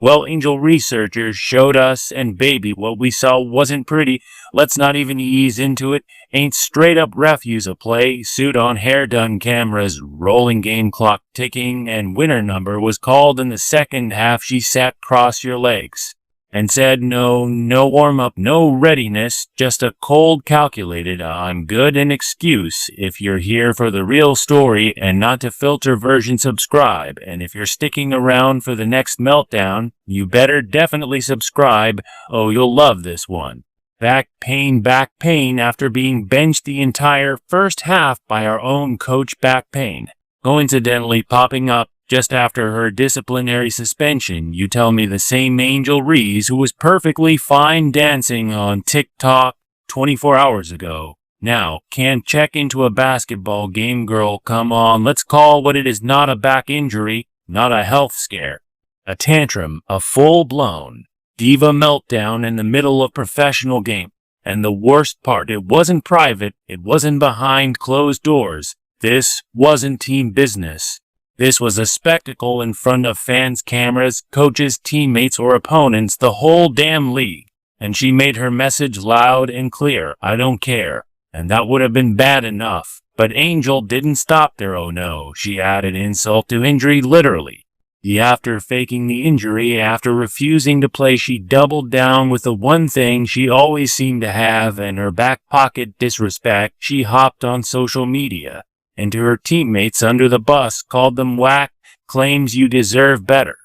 Well, Angel researchers showed us, and baby, what we saw wasn't pretty. Let's not even ease into it. Ain't straight up refuse a play, suit on, hair done, cameras, rolling game clock ticking, and winner number was called in the second half. She sat cross your legs and said no warm up, no readiness, just a cold calculated I'm good an excuse. If you're here for the real story and not to filter version, subscribe. And if you're sticking around for the next meltdown, you better definitely subscribe. Oh, you'll love this one. Back pain after being benched the entire first half by our own coach. Back pain coincidentally popping up just after her disciplinary suspension. You tell me the same Angel Reese who was perfectly fine dancing on TikTok 24 hours ago now can't check into a basketball game. Girl, come on, let's call what it is. Not a back injury, not a health scare. A tantrum, a full-blown diva meltdown in the middle of professional game. And the worst part, it wasn't private, it wasn't behind closed doors. This wasn't team business. This was a spectacle in front of fans, cameras, coaches, teammates, or opponents, the whole damn league. And she made her message loud and clear. I don't care. And that would have been bad enough. But Angel didn't stop there. Oh no, she added insult to injury, literally. After faking the injury, after refusing to play, she doubled down with the one thing she always seemed to have in her back pocket: disrespect. She hopped on social media and to her teammates under the bus, called them whack, claims you deserve better.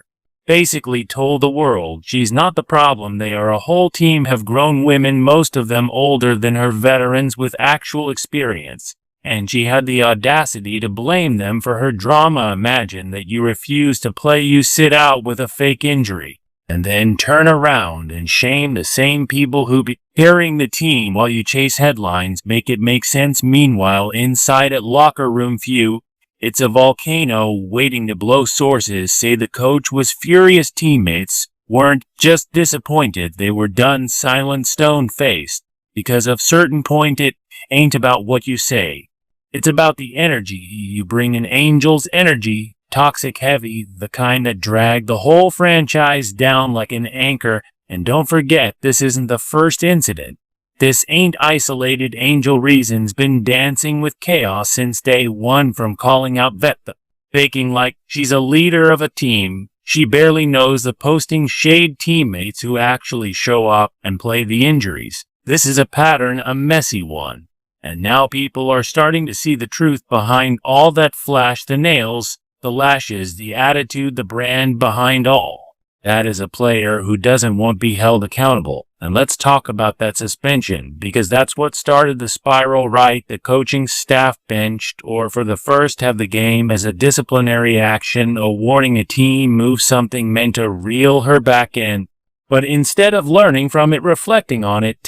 Basically told the world she's not the problem, they are a whole team, have grown women, most of them older than her, veterans with actual experience. And she had the audacity to blame them for her drama. Imagine that you refuse to play, you sit out with a fake injury, and then turn around and shame the same people who be carrying the team while you chase headlines. Make it make sense. Meanwhile, inside at locker room few, it's a volcano waiting to blow. Sources say the coach was furious. Teammates weren't just disappointed, they were done, silent, stone-faced. Because of certain point, it ain't about what you say. It's about the energy you bring in. Angel's energy, toxic, heavy, the kind that dragged the whole franchise down like an anchor. And don't forget, this isn't the first incident. This ain't isolated. Angel Reese's been dancing with chaos since day one, from calling out Vetta, faking like she's a leader of a team she barely knows, the posting shade teammates who actually show up and play, the injuries. This is a pattern, a messy one. And now people are starting to see the truth behind all that flash, the nails, the lashes, the attitude, the brand behind all. That is a player who doesn't want to be held accountable. And let's talk about that suspension, because that's what started the spiral, right? The coaching staff benched, or for the first half of the game, as a disciplinary action, a warning, a team move, something meant to reel her back in. But instead of learning from it, reflecting on it,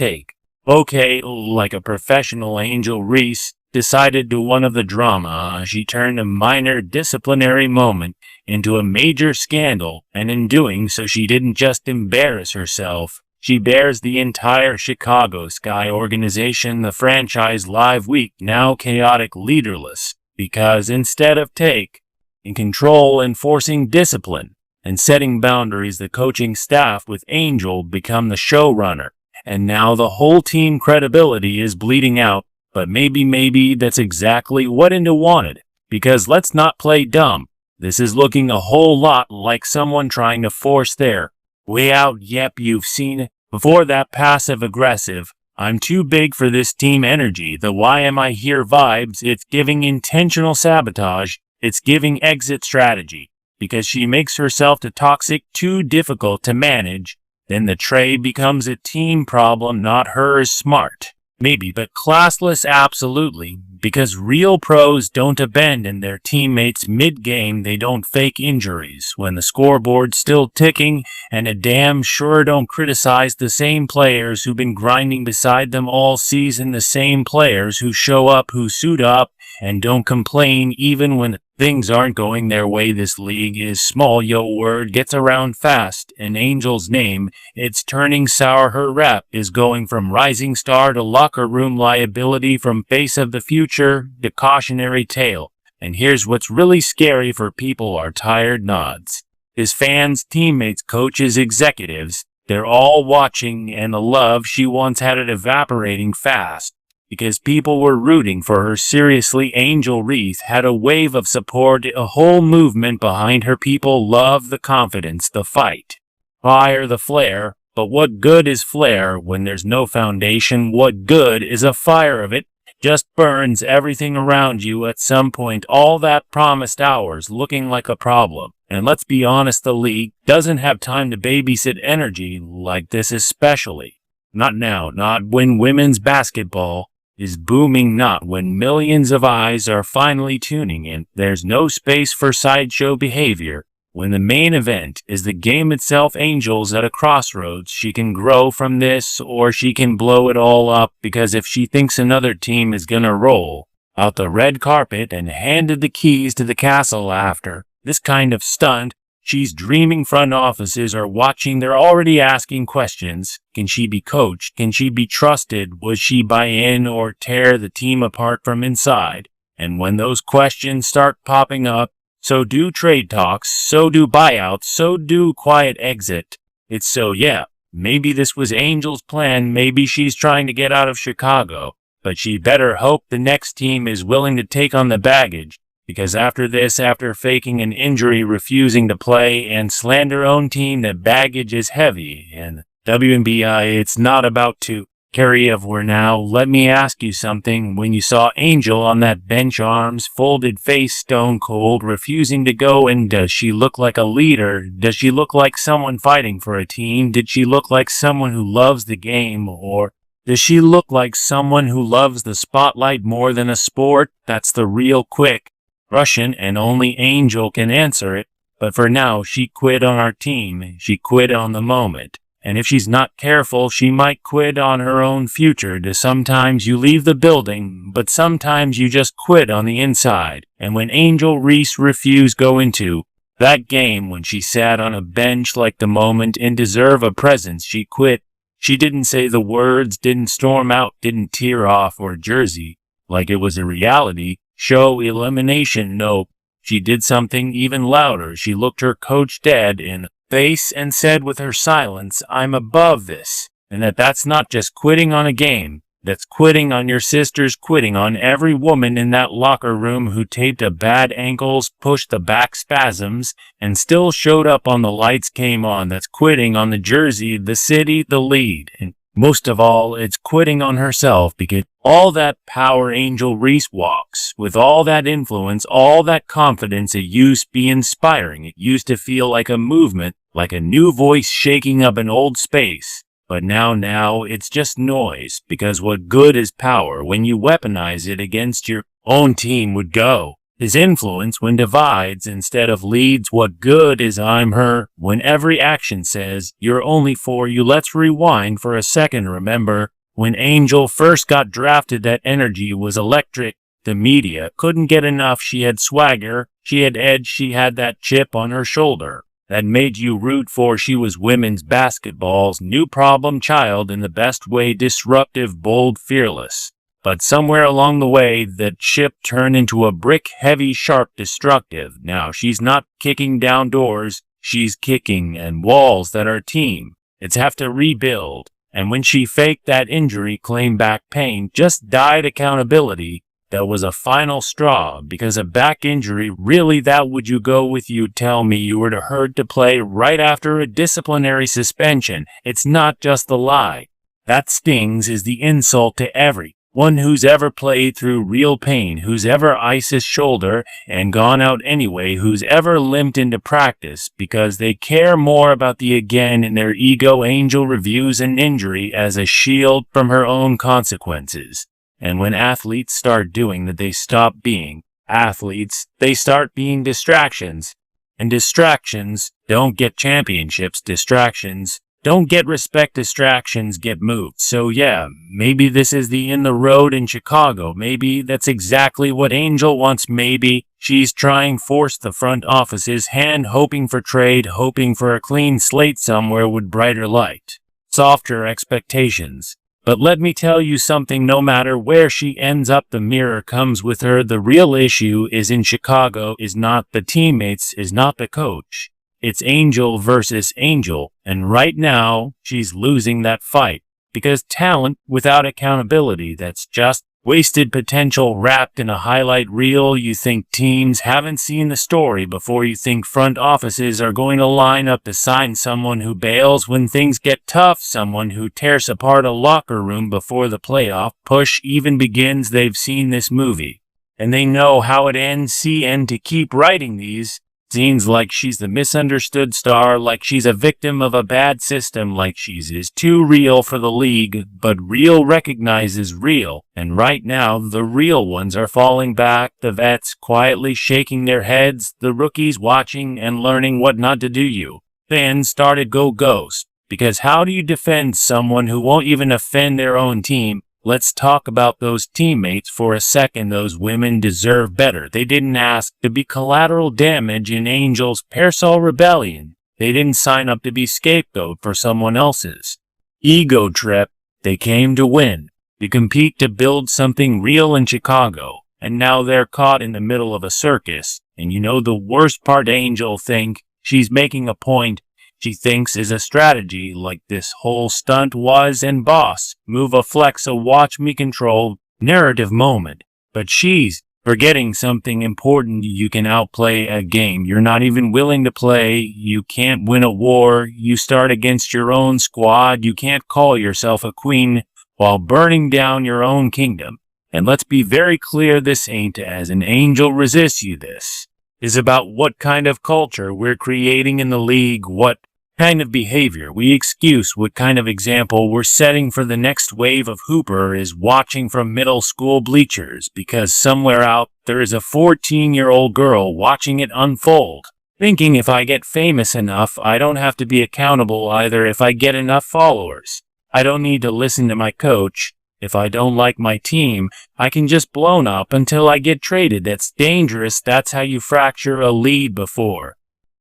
okay, like a professional, Angel Reese decided to one of the drama. She turned a minor disciplinary moment into a major scandal, and in doing so she didn't just embarrass herself, she bears the entire Chicago Sky organization, the franchise, live week, now chaotic, leaderless, because instead of in control, enforcing discipline, and setting boundaries, the coaching staff with Angel become the showrunner. And now the whole team credibility is bleeding out. But maybe that's exactly what Angel wanted. Because let's not play dumb. This is looking a whole lot like someone trying to force their way out. Yep, you've seen it before, that passive-aggressive, I'm too big for this team energy, the why am I here vibes. It's giving intentional sabotage. It's giving exit strategy. Because she makes herself too toxic, too difficult to manage. Then the trade becomes a team problem, not hers. Smart, maybe, but classless, absolutely. Because real pros don't abandon their teammates mid-game. They don't fake injuries when the scoreboard's still ticking, and a damn sure don't criticize the same players who've been grinding beside them all season, the same players who show up, who suit up, and don't complain even when things aren't going their way. This league is small, word gets around fast. In Angel's name, it's turning sour. Her rep is going from rising star to locker room liability, from face of the future to cautionary tale. And here's what's really scary for people: our tired nods. His fans, teammates, coaches, executives, they're all watching, and the love she once had it evaporating fast. Because people were rooting for her. Seriously, Angel Reese had a wave of support, a whole movement behind her. People love the confidence, the fight, fire, the flair. But what good is flair when there's no foundation? What good is a fire of it? Just burns everything around you at some point. All that promised hours looking like a problem. And let's be honest, the league doesn't have time to babysit energy like this, especially not now, not when women's basketball is booming, not when millions of eyes are finally tuning in. There's no space for sideshow behavior. When the main event is the game itself, Angel's at a crossroads. She can grow from this, or she can blow it all up, because if she thinks another team is gonna roll out the red carpet and handed the keys to the castle after this kind of stunt, she's dreaming. Front offices are watching. They're already asking questions. Can she be coached? Can she be trusted? Was she buy in or tear the team apart from inside? And when those questions start popping up, so do trade talks, so do buyouts, so do quiet exit. It's so, yeah, maybe this was Angel's plan. Maybe she's trying to get out of Chicago. But she better hope the next team is willing to take on the baggage. Because after this, after faking an injury, refusing to play, and slander her own team, the baggage is heavy. And WNBA, it's not about to carry over now. Let me ask you something. When you saw Angel on that bench, arms folded, face stone cold, refusing to go, and does she look like a leader? Does she look like someone fighting for a team? Did she look like someone who loves the game? Or does she look like someone who loves the spotlight more than a sport? That's the real quick Russian, and only Angel can answer it. But for now, she quit on our team. She quit on the moment. And if she's not careful, she might quit on her own future. Sometimes you leave the building, but sometimes you just quit on the inside. And when Angel Reese refused go into that game, when she sat on a bench like the moment and deserve a presence, she quit. She didn't say the words, didn't storm out, didn't tear off her jersey like it was a reality show elimination. Nope. She did something even louder. She looked her coach dead in the face and said with her silence, I'm above this. And that's not just quitting on a game. That's quitting on your sisters, quitting on every woman in that locker room who taped a bad ankles, pushed the back spasms, and still showed up on the lights came on. That's quitting on the jersey, the city, the lead. And most of all, it's quitting on herself, because all that power Angel Reese walks, with all that influence, all that confidence, it used to be inspiring. It used to feel like a movement, like a new voice shaking up an old space. But now it's just noise, because what good is power when you weaponize it against your own team? Would go is influence when divides instead of leads. What good is I'm her when every action says you're only for you? Let's rewind for a second. Remember when Angel first got drafted, that energy was electric. The media couldn't get enough. She had swagger, she had edge, she had that chip on her shoulder that made you root for. She was women's basketball's new problem child in the best way, disruptive, bold, fearless. But somewhere along the way, that ship turned into a brick, heavy, sharp, destructive. Now she's not kicking down doors, she's kicking in walls that our team it's have to rebuild. And when she faked that injury, claimed back pain, just died accountability, that was a final straw. Because a back injury, really, that would you go with? You tell me you were hurt to play right after a disciplinary suspension. It's not just the lie that stings, is the insult to everyone who's ever played through real pain, who's ever iced his shoulder and gone out anyway, who's ever limped into practice because they care more about the again in their ego. Angel reviews an injury as a shield from her own consequences. And when athletes start doing that, they stop being athletes. They start being distractions. And distractions don't get championships. Distractions don't get respect. Distractions get moved. So yeah, maybe this is the end of the road in Chicago. Maybe that's exactly what Angel wants. Maybe she's trying force the front office's hand, hoping for trade, hoping for a clean slate somewhere with brighter light, softer expectations. But let me tell you something, no matter where she ends up, the mirror comes with her. The real issue is in Chicago, is not the teammates, is not the coach. It's Angel versus Angel, and right now, she's losing that fight. Because talent without accountability, that's just wasted potential wrapped in a highlight reel. You think teams haven't seen the story before you think front offices are going to line up to sign someone who bails when things get tough, someone who tears apart a locker room before the playoff push even begins. They've seen this movie, and they know how it ends. And to keep writing these scenes like she's the misunderstood star, like she's a victim of a bad system, like she's is too real for the league, but real recognizes real, and right now the real ones are falling back, the vets quietly shaking their heads, the rookies watching and learning what not to do. You fans started go ghost, because how do you defend someone who won't even offend their own team? Let's talk about those teammates for a second. Those women deserve better. They didn't ask to be collateral damage in Angel's Parasol Rebellion. They didn't sign up to be scapegoat for someone else's ego trip. They came to win, to compete, to build something real in Chicago. And now they're caught in the middle of a circus. And you know the worst part? Angel think she's making a point. She thinks is a strategy, like this whole stunt was, and boss, move a flex, a watch me control narrative moment. But she's forgetting something important. You can outplay a game you're not even willing to play. You can't win a war you start against your own squad. You can't call yourself a queen while burning down your own kingdom. And let's be very clear, this ain't as an Angel resists you. This is about what kind of culture we're creating in the league, what kind of behavior we excuse, what kind of example we're setting for the next wave of Hooper is watching from middle school bleachers, because somewhere out there is a 14-year-old girl watching it unfold, thinking if I get famous enough, I don't have to be accountable either. If I get enough followers, I don't need to listen to my coach. If I don't like my team, I can just blown up until I get traded. That's dangerous. That's how you fracture a lead before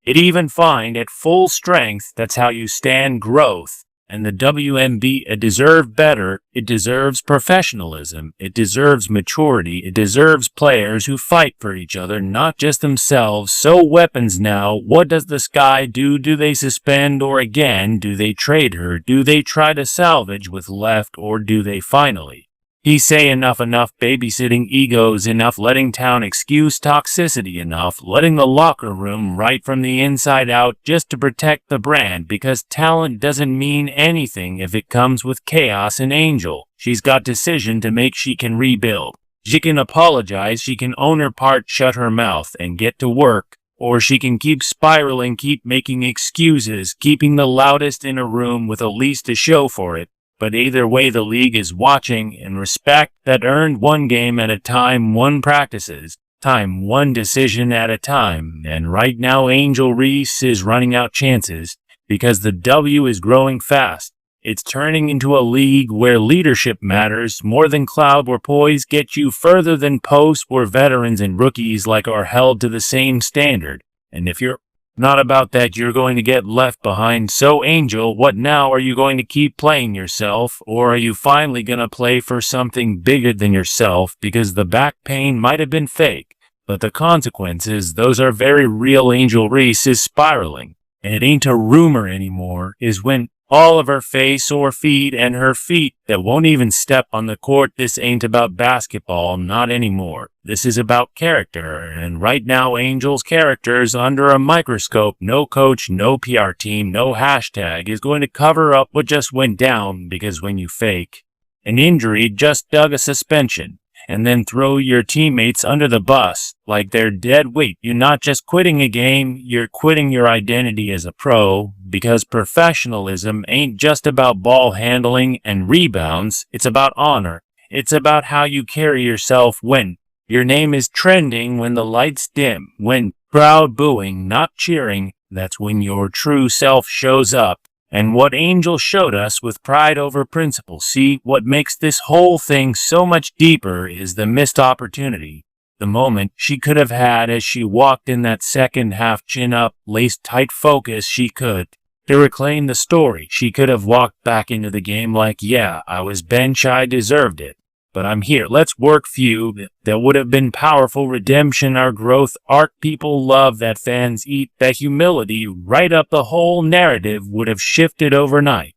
it even find at full strength. That's how you stand growth. And the WNBA deserves better. It deserves professionalism. It deserves maturity. It deserves players who fight for each other, not just themselves. So weapons now. What does the Sky do? Do they suspend, or again, do they trade her? Do they try to salvage with left, or do they finally he say enough, babysitting egos, enough letting town excuse toxicity, enough letting the locker room right from the inside out just to protect the brand? Because talent doesn't mean anything if it comes with chaos. And Angel, she's got decision to make. She can rebuild, she can apologize, she can own her part, shut her mouth and get to work, or she can keep spiraling, keep making excuses, keeping the loudest in a room with the least to show for it. But either way, the league is watching, and respect that earned one game at a time, one practices time, one decision at a time. And right now Angel Reese is running out chances, because the W is growing fast. It's turning into a league where leadership matters more than cloud, where poise get you further than post, where veterans and rookies like are held to the same standard. And if you're not about that, you're going to get left behind. So Angel, what now? Are you going to keep playing yourself, or are you finally going to play for something bigger than yourself? Because the back pain might have been fake, but the consequences, those are very real. Angel Reese is spiraling, and it ain't a rumor anymore, is when all of her face or feet, and her feet that won't even step on the court. This ain't about basketball, not anymore. This is about character, and right now Angel's character's under a microscope. No coach, no PR team, no hashtag is going to cover up what just went down, because when you fake an injury, just dug a suspension, and then throw your teammates under the bus like they're dead weight, you're not just quitting a game, you're quitting your identity as a pro. Because professionalism ain't just about ball handling and rebounds, it's about honor. It's about how you carry yourself when your name is trending, when the lights dim, when crowd booing, not cheering. That's when your true self shows up. And what Angel showed us with pride over principle. See, what makes this whole thing so much deeper is the missed opportunity. The moment she could have had as she walked in that second half, chin up, lace tight focus. She could to reclaim the story. She could have walked back into the game like, yeah, I was bench, I deserved it. but I'm here. Let's work feud. That would have been powerful redemption, our growth arc. People love that, fans eat that humility right up. The whole narrative would have shifted overnight.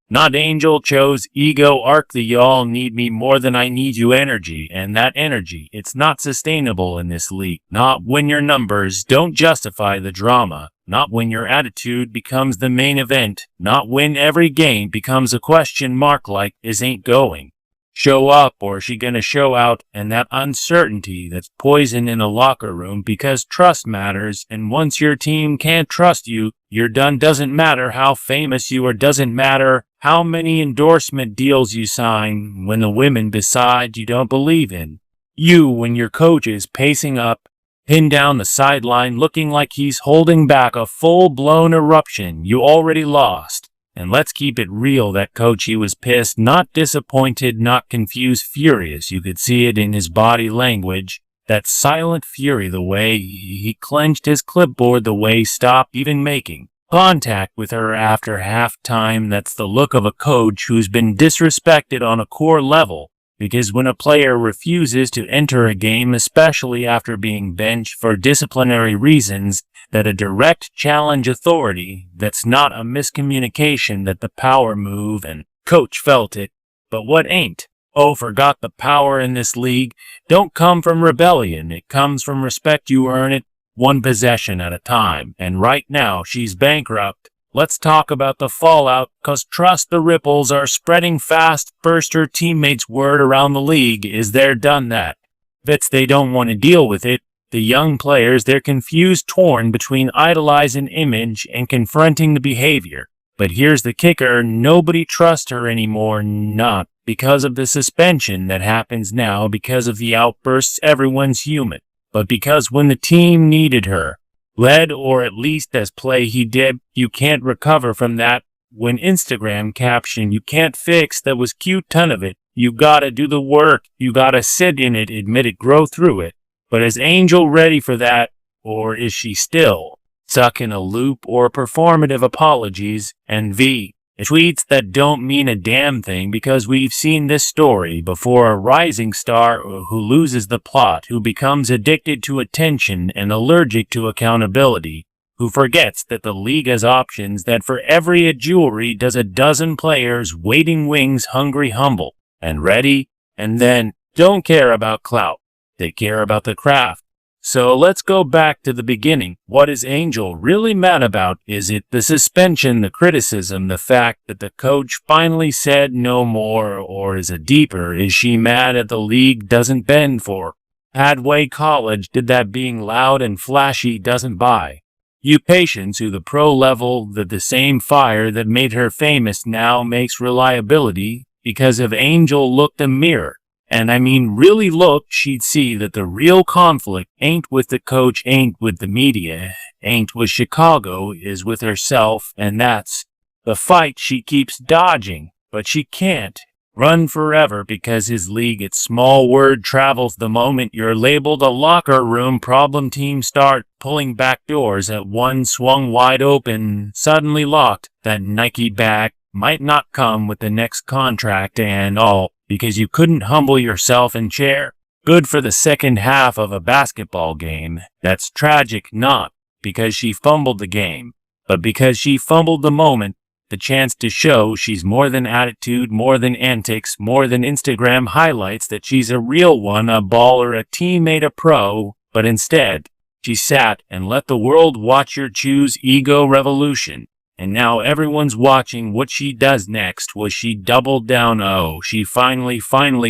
Not Angel chose ego arc, the y'all need me more than I need you energy, and that energy, it's not sustainable in this league. Not when your numbers don't justify the drama, not when your attitude becomes the main event, not when every game becomes a question mark like, is ain't going show up or is she gonna show out, and that uncertainty that's poison in a locker room because trust matters, and once your team can't trust you, you're done. Doesn't matter how famous you are, doesn't matter how many endorsement deals you sign when the women beside you don't believe in you, when your coach is pacing up, pinned down the sideline looking like he's holding back a full-blown eruption, you already lost. And let's keep it real, that coach, he was pissed, not disappointed, not confused, furious. You could see it in his body language, that silent fury, the way he clenched his clipboard, the way he stopped even making contact with her after halftime. That's the look of a coach who's been disrespected on a core level, because when a player refuses to enter a game, especially after being benched for disciplinary reasons, that a direct challenge authority, that's not a miscommunication, that the power move, and coach felt it. But what ain't? Oh, forgot the power in this league don't come from rebellion, it comes from respect. You earn it one possession at a time, and right now she's bankrupt. Let's talk about the fallout, cause trust the ripples are spreading fast. First, her teammates' word around the league is they're done that. Vets, they don't want to deal with it. The young players, they're confused, torn between idolizing image and confronting the behavior. But here's the kicker, nobody trusts her anymore, not because of the suspension that happens now, because of the outbursts, everyone's human, but because when the team needed her, led or at least as play he did, you can't recover from that. When Instagram caption you can't fix, that was cute, ton of it. You gotta do the work, you gotta sit in it, admit it, grow through it. But is Angel ready for that, or is she still stuck in a loop or performative apologies and tweets that don't mean a damn thing? Because we've seen this story before, a rising star who loses the plot, who becomes addicted to attention and allergic to accountability, who forgets that the league has options, that for every jewelry does a dozen players waiting wings, hungry, humble, and ready, and then don't care about clout. They care about the craft. So let's go back to the beginning. What is Angel really mad about? Is it the suspension, the criticism, the fact that the coach finally said no more, or is it deeper? Is she mad at the league doesn't bend for Hadway College? Did that being loud and flashy doesn't buy you patience to the pro level, that the same fire that made her famous now makes reliability? Because if Angel looked a mirror, and I mean really looked, she'd see that the real conflict ain't with the coach, ain't with the media, ain't with Chicago, is with herself, and that's the fight she keeps dodging. But she can't run forever, because his league, its small word travels. The moment you're labeled a locker room problem, teams start pulling back doors. At one swung wide open, suddenly locked, that Nike bag might not come with the next contract, and all because you couldn't humble yourself and chair. Good for the second half of a basketball game. That's tragic, not because she fumbled the game, but because she fumbled the moment, the chance to show she's more than attitude, more than antics, more than Instagram highlights, that she's a real one, a baller, a teammate, a pro. But instead, she sat and let the world watch her choose ego revolution. And now everyone's watching what she does next. Will she double down? Oh, she finally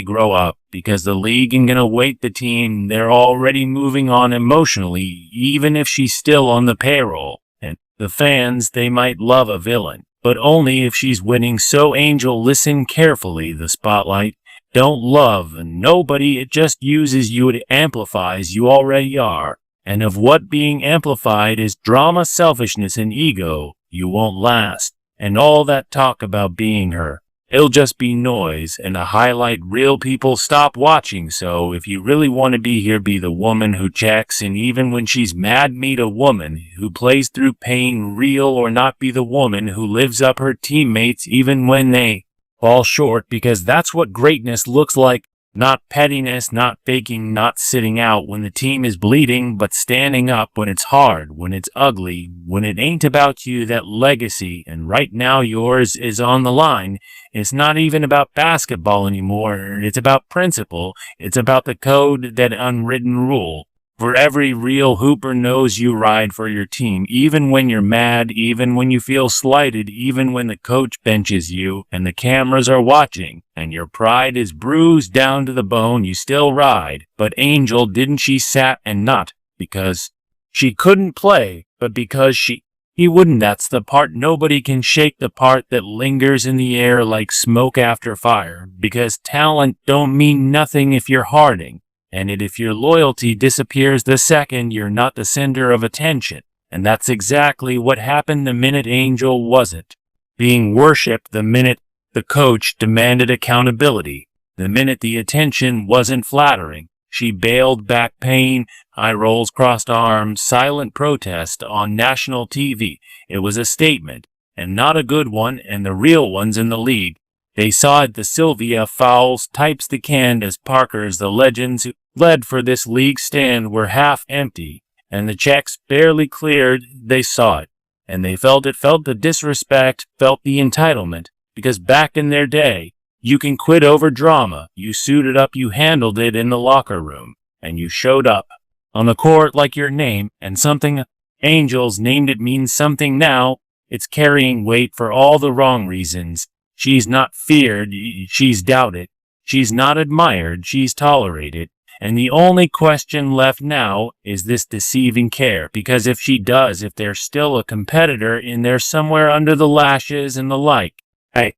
grow up, because the league ain't gonna wait. The team, they're already moving on emotionally, even if she's still on the payroll. And the fans, they might love a villain, but only if she's winning. So Angel, listen carefully. The spotlight don't love nobody, it just uses you, it amplifies you already are. And of what being amplified is drama, selfishness, and ego, you won't last. And all that talk about being her, it'll just be noise and a highlight reel. People stop watching. So if you really want to be here, be the woman who checks in even when she's mad. Meet a woman who plays through pain, real or not. Be the woman who lives up her teammates even when they fall short, because that's what greatness looks like. Not pettiness, not faking, not sitting out when the team is bleeding, but standing up when it's hard, when it's ugly, when it ain't about you, that legacy, and right now yours is on the line. It's not even about basketball anymore. It's about principle. It's about the code, that unwritten rule. For every real hooper knows you ride for your team, even when you're mad, even when you feel slighted, even when the coach benches you and the cameras are watching, and your pride is bruised down to the bone, you still ride. But Angel, didn't she sat and not because she couldn't play, but because he wouldn't. That's the part nobody can shake, the part that lingers in the air like smoke after fire, because talent don't mean nothing if you're Harding. And if your loyalty disappears the second you're not the center of attention. And that's exactly what happened the minute Angel wasn't being worshipped, the minute the coach demanded accountability, the minute the attention wasn't flattering. She bailed back, pain, eye rolls, crossed arms, silent protest on national TV. It was a statement, and not a good one, and the real ones in the league. They saw it. The Sylvia Fowles types, the Candace Parkers, the legends who led for this league stand were half empty, and the checks barely cleared. They saw it, and they felt it, felt the disrespect, felt the entitlement, because back in their day, you can quit over drama. You suited up, you handled it in the locker room, and you showed up on the court like your name, and something Angels named it means something now. It's carrying weight for all the wrong reasons. She's not feared, she's doubted. She's not admired, she's tolerated. And the only question left now is this deceiving care. Because if she does, if there's still a competitor in there somewhere under the lashes and the like, hey,